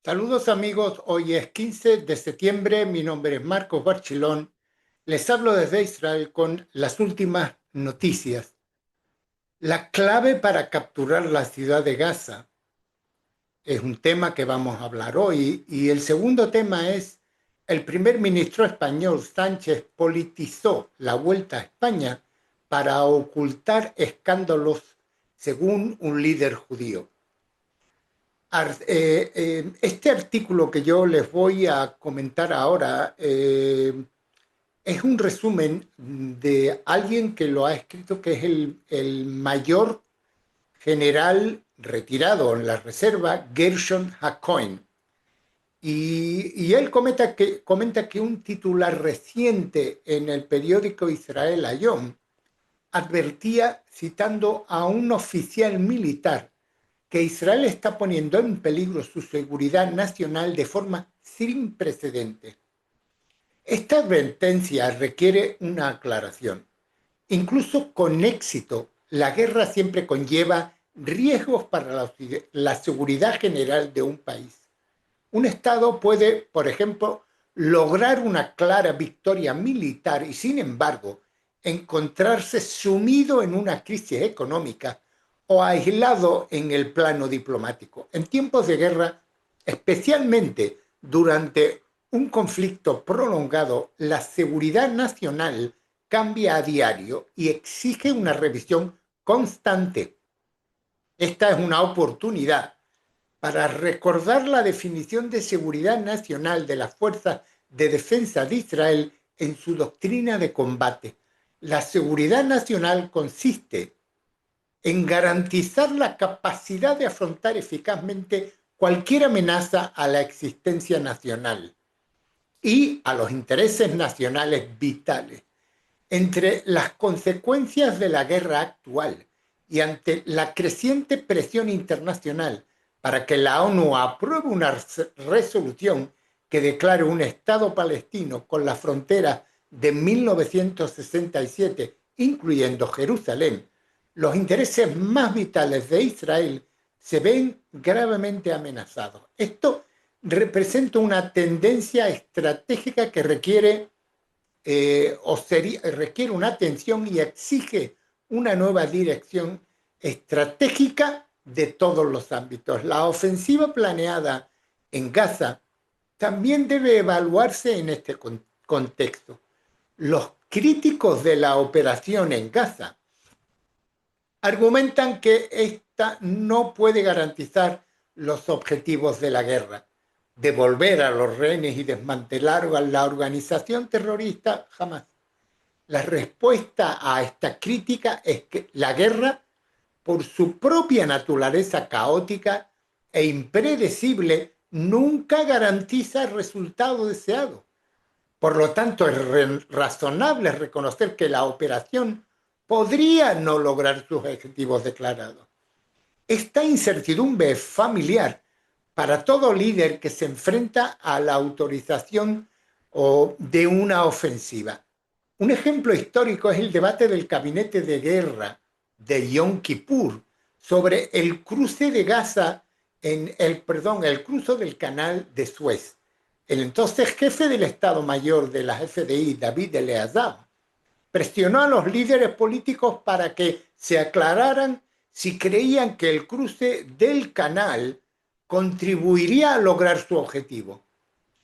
Saludos amigos, hoy es 15 de septiembre, mi nombre es Marcos Barchilón, les hablo desde Israel con las últimas noticias. La clave para capturar la ciudad de Gaza es un tema que vamos a hablar hoy y el segundo tema es el primer ministro español Sánchez politizó la vuelta a España para ocultar escándalos según un líder judío. Este artículo que yo les voy a comentar ahora es un resumen de alguien que lo ha escrito, que es el mayor general retirado en la reserva, Gershon Hacohen. Y él comenta que un titular reciente en el periódico Israel Hayom advertía, citando a un oficial militar, que Israel está poniendo en peligro su seguridad nacional de forma sin precedentes. Esta advertencia requiere una aclaración. Incluso con éxito, la guerra siempre conlleva riesgos para la seguridad general de un país. Un Estado puede, por ejemplo, lograr una clara victoria militar y, sin embargo, encontrarse sumido en una crisis económica o aislado en el plano diplomático. En tiempos de guerra, especialmente durante un conflicto prolongado, la seguridad nacional cambia a diario y exige una revisión constante. Esta es una oportunidad para recordar la definición de seguridad nacional de las Fuerzas de Defensa de Israel en su doctrina de combate. La seguridad nacional consiste en garantizar la capacidad de afrontar eficazmente cualquier amenaza a la existencia nacional y a los intereses nacionales vitales. Entre las consecuencias de la guerra actual y ante la creciente presión internacional para que la ONU apruebe una resolución que declare un Estado palestino con la frontera de 1967, incluyendo Jerusalén, los intereses más vitales de Israel se ven gravemente amenazados. Esto representa una tendencia estratégica que requiere requiere una atención y exige una nueva dirección estratégica de todos los ámbitos. La ofensiva planeada en Gaza también debe evaluarse en este contexto. Los críticos de la operación en Gaza argumentan que esta no puede garantizar los objetivos de la guerra, devolver a los rehenes y desmantelar la organización terrorista Hamas. La respuesta a esta crítica es que la guerra, por su propia naturaleza caótica e impredecible, nunca garantiza el resultado deseado. Por lo tanto, es razonable reconocer que la operación podría no lograr sus objetivos declarados. Esta incertidumbre es familiar para todo líder que se enfrenta a la autorización de una ofensiva. Un ejemplo histórico es el debate del gabinete de guerra de Yom Kippur sobre el cruce de Gaza el cruce del canal de Suez. El entonces jefe del Estado Mayor de la FDI, David Eleazar, presionó a los líderes políticos para que se aclararan si creían que el cruce del canal contribuiría a lograr su objetivo: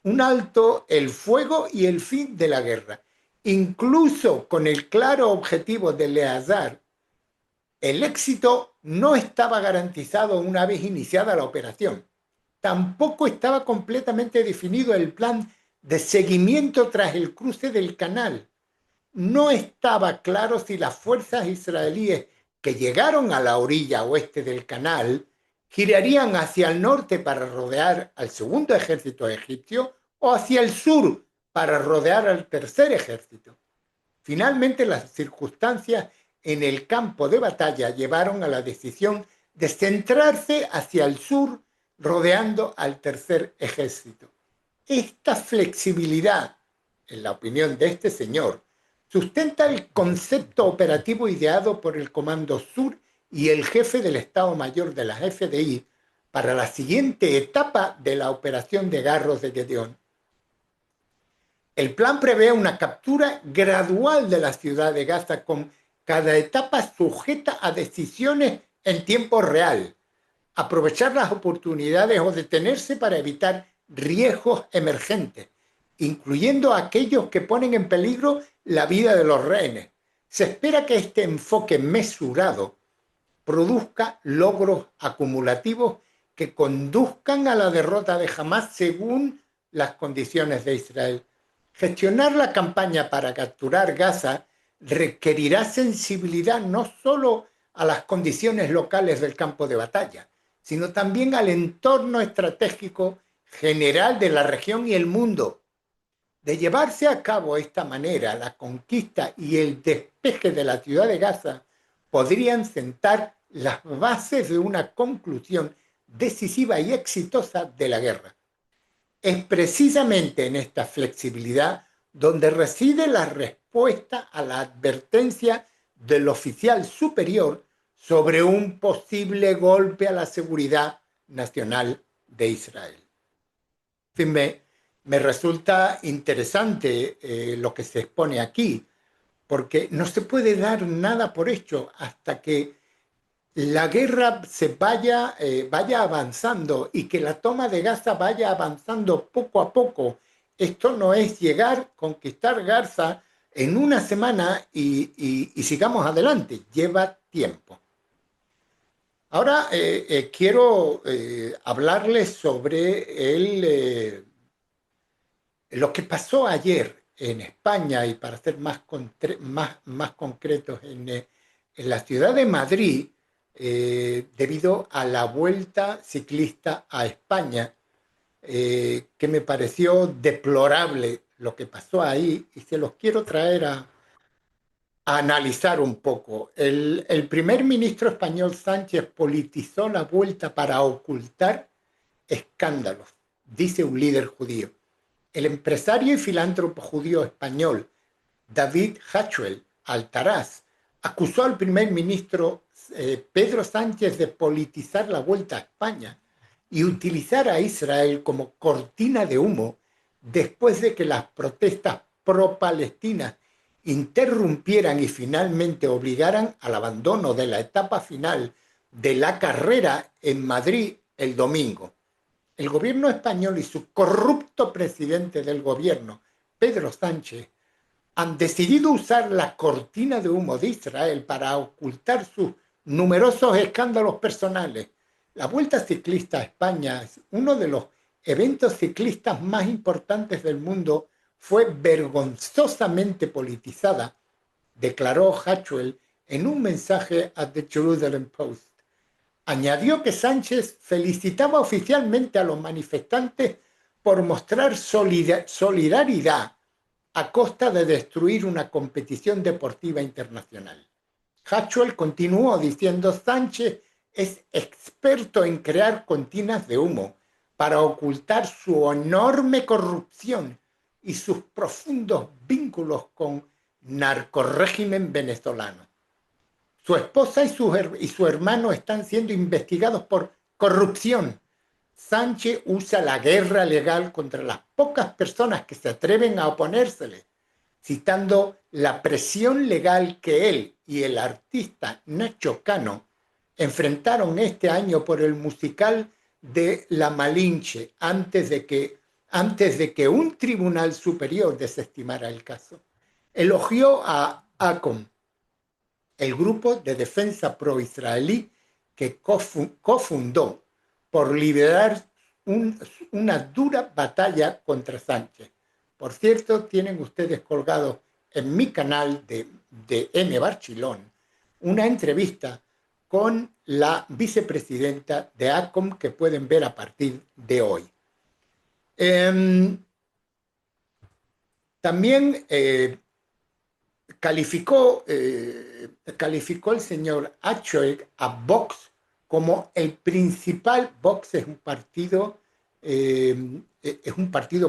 un alto el fuego y el fin de la guerra. Incluso con el claro objetivo de Eleazar, el éxito no estaba garantizado una vez iniciada la operación. Tampoco estaba completamente definido el plan de seguimiento tras el cruce del canal. No estaba claro si las fuerzas israelíes que llegaron a la orilla oeste del canal girarían hacia el norte para rodear al segundo ejército egipcio o hacia el sur para rodear al tercer ejército. Finalmente, las circunstancias en el campo de batalla llevaron a la decisión de centrarse hacia el sur, rodeando al tercer ejército. Esta flexibilidad, en la opinión de este señor, sustenta el concepto operativo ideado por el Comando Sur y el jefe del Estado Mayor de la FDI para la siguiente etapa de la operación de Garros de Gedeón. El plan prevé una captura gradual de la ciudad de Gaza, con cada etapa sujeta a decisiones en tiempo real, aprovechar las oportunidades o detenerse para evitar riesgos emergentes, incluyendo aquellos que ponen en peligro la vida de los rehenes. Se espera que este enfoque mesurado produzca logros acumulativos que conduzcan a la derrota de Hamás según las condiciones de Israel. Gestionar la campaña para capturar Gaza requerirá sensibilidad no solo a las condiciones locales del campo de batalla, sino también al entorno estratégico general de la región y el mundo. De llevarse a cabo de esta manera, la conquista y el despeje de la ciudad de Gaza podrían sentar las bases de una conclusión decisiva y exitosa de la guerra. Es precisamente en esta flexibilidad donde reside la respuesta a la advertencia del oficial superior sobre un posible golpe a la seguridad nacional de Israel. En fin, me resulta interesante lo que se expone aquí, porque no se puede dar nada por hecho hasta que la guerra vaya avanzando y que la toma de Gaza vaya avanzando poco a poco. Esto no es llegar, conquistar Gaza en una semana y sigamos adelante, lleva tiempo. Ahora quiero hablarles sobre lo que pasó ayer en España y para ser más concretos en la ciudad de Madrid, debido a la Vuelta Ciclista a España, que me pareció deplorable lo que pasó ahí y se los quiero traer a analizar un poco. El primer ministro español Sánchez politizó la Vuelta para ocultar escándalos, dice un líder judío. El empresario y filántropo judío español David Hatchwell Altaraz acusó al primer ministro Pedro Sánchez de politizar la Vuelta a España y utilizar a Israel como cortina de humo después de que las protestas pro-palestinas interrumpieran y finalmente obligaran al abandono de la etapa final de la carrera en Madrid el domingo. El gobierno español y su corrupto presidente del gobierno, Pedro Sánchez, han decidido usar la cortina de humo de Israel para ocultar sus numerosos escándalos personales. La Vuelta Ciclista a España es uno de los eventos ciclistas más importantes del mundo. Fue vergonzosamente politizada, declaró Hatchwell en un mensaje a The Jerusalem Post. Añadió que Sánchez felicitaba oficialmente a los manifestantes por mostrar solidaridad a costa de destruir una competición deportiva internacional. Hatchwell continuó diciendo: Sánchez es experto en crear cortinas de humo para ocultar su enorme corrupción y sus profundos vínculos con narcorrégimen venezolano. Su esposa y su hermano están siendo investigados por corrupción. Sánchez usa la guerra legal contra las pocas personas que se atreven a oponérsele, citando la presión legal que él y el artista Nacho Cano enfrentaron este año por el musical de La Malinche antes de que un tribunal superior desestimara el caso. Elogió a ACOM, el grupo de defensa pro-israelí que cofundó, por liderar una dura batalla contra Sánchez. Por cierto, tienen ustedes colgados en mi canal de M. Barchilón una entrevista con la vicepresidenta de ACOM que pueden ver a partir de hoy. También calificó el señor Hatchwell a Vox como el principal. Vox es un partido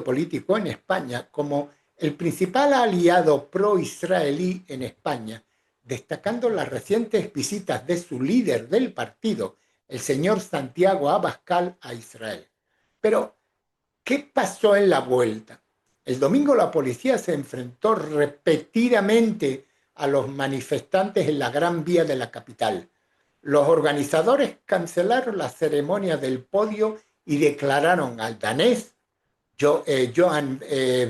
político en España, como el principal aliado pro-israelí en España, destacando las recientes visitas de su líder del partido, el señor Santiago Abascal a Israel. Pero, ¿qué pasó en la vuelta? El domingo la policía se enfrentó repetidamente a los manifestantes en la Gran Vía de la capital. Los organizadores cancelaron la ceremonia del podio y declararon al danés Johan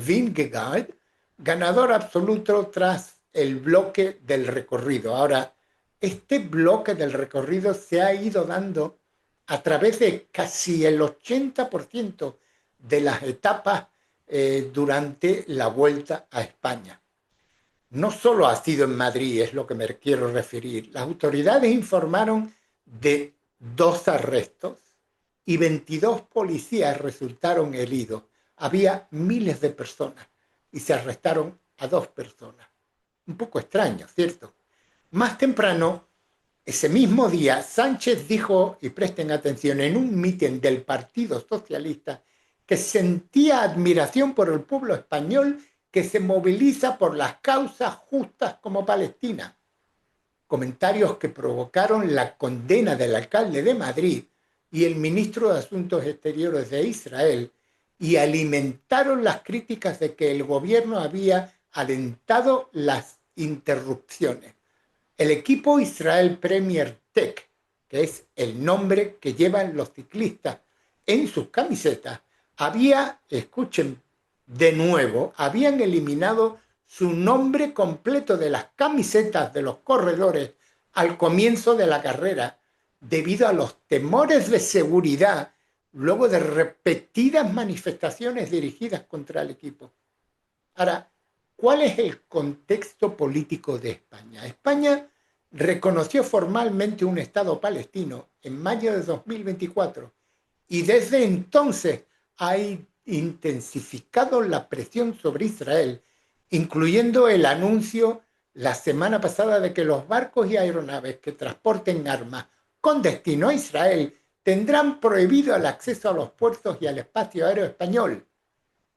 Vingegaard ganador absoluto tras el bloque del recorrido. Ahora, este bloque del recorrido se ha ido dando a través de casi el 80% de las etapas durante la vuelta a España. No solo ha sido en Madrid, es lo que me quiero referir. Las autoridades informaron de 2 arrestos y 22 policías resultaron heridos. Había miles de personas y se arrestaron a 2 personas. Un poco extraño, ¿cierto? Más temprano, ese mismo día, Sánchez dijo, y presten atención, en un mitin del Partido Socialista, que sentía admiración por el pueblo español que se moviliza por las causas justas como Palestina. Comentarios que provocaron la condena del alcalde de Madrid y el ministro de Asuntos Exteriores de Israel y alimentaron las críticas de que el gobierno había alentado las interrupciones. El equipo Israel Premier Tech, que es el nombre que llevan los ciclistas en sus camisetas, escuchen de nuevo, habían eliminado su nombre completo de las camisetas de los corredores al comienzo de la carrera, debido a los temores de seguridad luego de repetidas manifestaciones dirigidas contra el equipo. Ahora, ¿cuál es el contexto político de España? España reconoció formalmente un Estado palestino en mayo de 2024 y desde entonces ha intensificado la presión sobre Israel, incluyendo el anuncio la semana pasada de que los barcos y aeronaves que transporten armas con destino a Israel tendrán prohibido el acceso a los puertos y al espacio aéreo español.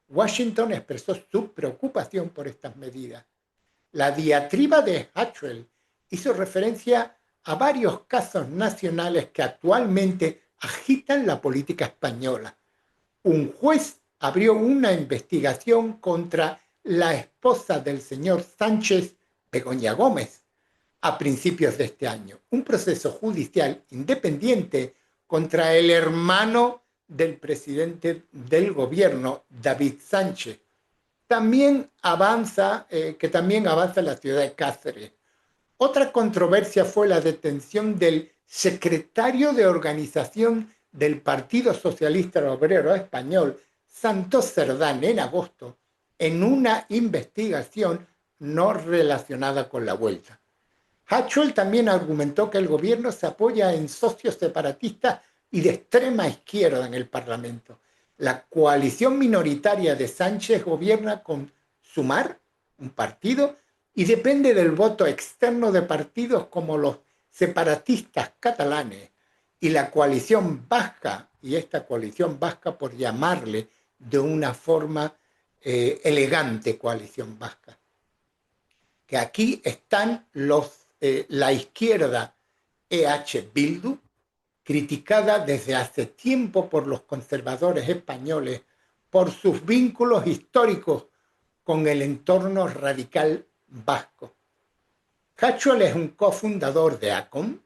Washington expresó su preocupación por estas medidas. La diatriba de Hatchell hizo referencia a varios casos nacionales que actualmente agitan la política española. Un juez abrió una investigación contra la esposa del señor Sánchez, Begoña Gómez, a principios de este año. Un proceso judicial independiente contra el hermano del presidente del gobierno, David Sánchez. También avanza en la ciudad de Cáceres. Otra controversia fue la detención del secretario de organización del Partido Socialista Obrero Español, Santos Cerdán, en agosto, en una investigación no relacionada con la vuelta. Hatchell también argumentó que el gobierno se apoya en socios separatistas y de extrema izquierda en el Parlamento. La coalición minoritaria de Sánchez gobierna con Sumar, un partido, y depende del voto externo de partidos como los separatistas catalanes y la coalición vasca, y esta coalición vasca por llamarle de una forma elegante coalición vasca. Que aquí están la izquierda EH Bildu, criticada desde hace tiempo por los conservadores españoles por sus vínculos históricos con el entorno radical vasco. Hatchell es un cofundador de ACOM,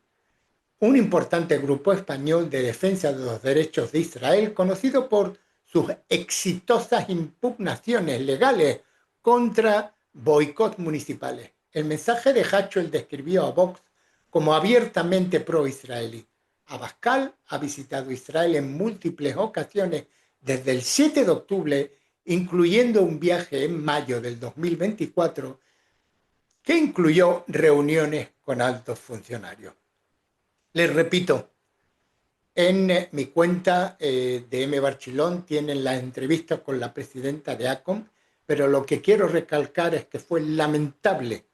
un importante grupo español de defensa de los derechos de Israel, conocido por sus exitosas impugnaciones legales contra boicots municipales. El mensaje de Hatchell describió a Vox como abiertamente pro-israelí. Abascal ha visitado Israel en múltiples ocasiones desde el 7 de octubre, incluyendo un viaje en mayo del 2024, que incluyó reuniones con altos funcionarios. Les repito, en mi cuenta de M. Barchilón tienen la entrevista con la presidenta de ACOM, pero lo que quiero recalcar es que fue lamentable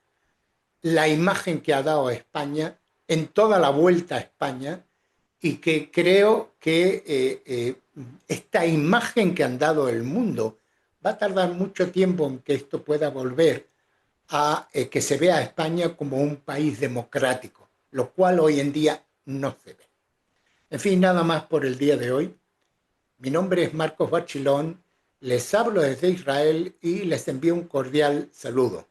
la imagen que ha dado a España en toda la vuelta a España y que creo que esta imagen que han dado el mundo va a tardar mucho tiempo en que esto pueda volver a que se vea a España como un país democrático, lo cual hoy en día no se ve. En fin, nada más por el día de hoy. Mi nombre es Marcos Bachilón, les hablo desde Israel y les envío un cordial saludo.